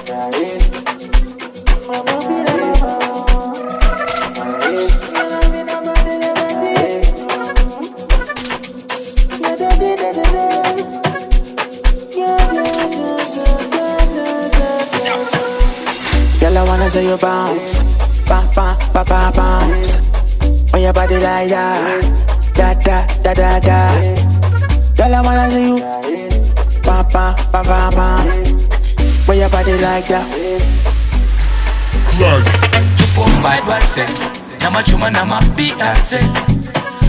Girl, I wanna see you bounce, bounce. On your body like that, da. Girl, I wanna see you, on your body like that. Tupo vibe ase, nyama chuma na mabi ase.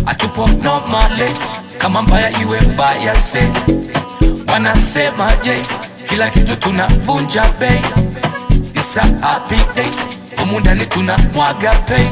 Atupo normale, kama mbaya iwe mbaya se. Wanasema je, kila kitu tunavunja bei. It's a happy day, umundani tunamwaga pay.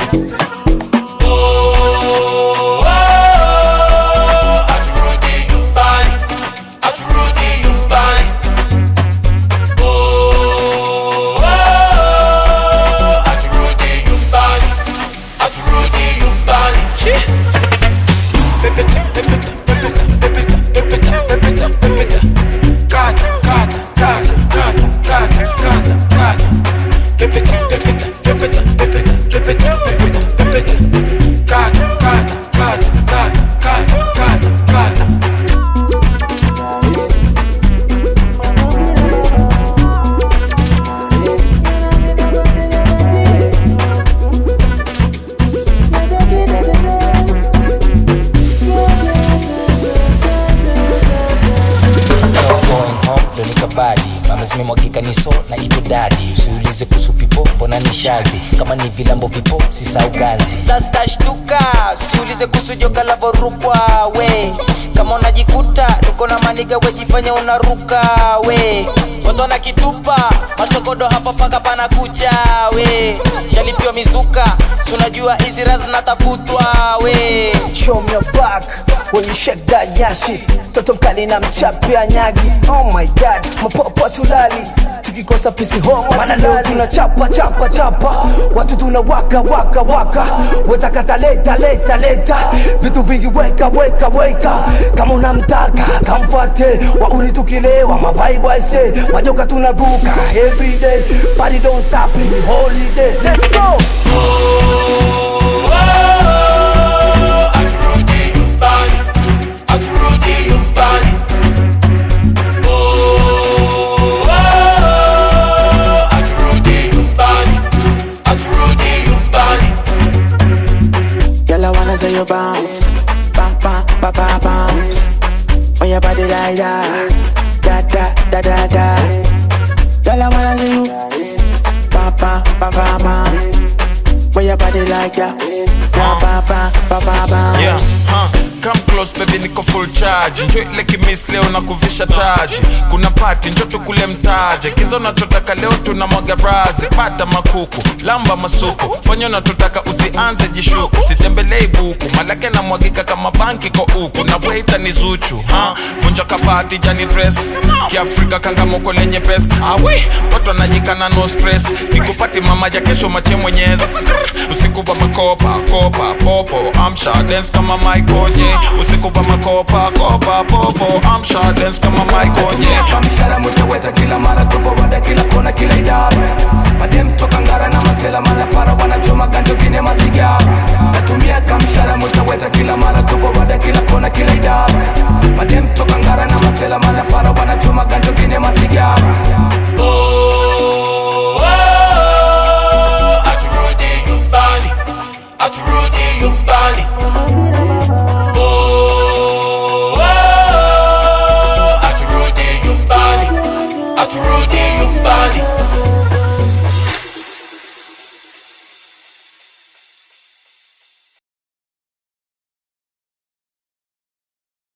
Mwagika niso na ito daddy. Usiulize kuhusu pipo, mbona nishazi. Kama ni vilambo vipo, sisa ugazi. Sasa shtuka, usiulize kuhusu joka lavorukwa we. Kama unajikuta, niko na maniga wejifanya unaruka we. Watu wanakitupa, machokodo hapa paka pana kucha we. Shalipio mizuka, sunajua hizi raz natafutwa we. Show me your back, when you shake that yashi. Toto mkali na mchapia nyagi. Oh my god, mapopo tulali. Tukikosa pisi home, mana leo tunachapa watu tunawaka waka. Wetakata leta. Vitu vingi weka. Kama unamtaka, kamfate. Wauni tukilewa, mavaibu aise. Majoka tunaruka, everyday. Party don't stop, any holiday. Let's go! So you bounce, bounce. On your body like that, da. Girl, I wanna see you, bounce. On your body like that, bounce. Yeah, come close baby, niko full charge. Enjoy like miss leo na kuvisha taji. Kuna party njoo tukule mtaje. Kizo nachotaka leo tunamwaga brazi. Pata makuku, lamba masuku. Fanya unachotaka usianze jishuku. Sitembelei buku, malake na mwagika kama banki kwa uku. Na waita ni zuchu, vunja kabati jani dress. Kiafrika kangamoko lenye pesa. Awi, watu wanajikana no stress. Nikupati mama ya kesho mache mwenyezi. Usikupa makopa, popo. Amsha dance kama Michael, yeah. Usikupa makopa, popo. Amsha dance kama Michael, yeah. Kamshara mutaweta kila mara tupo wada kila kona kila idara. Madem toka ngara na masela malafara wanachoma kanto kine masigara. Natumia kamshara mutaweta kila mara tupo wada kila kona kila idara. Madem toka ngara na masela malafara wanachoma kanto kine masigara. Aturudi nyumbani.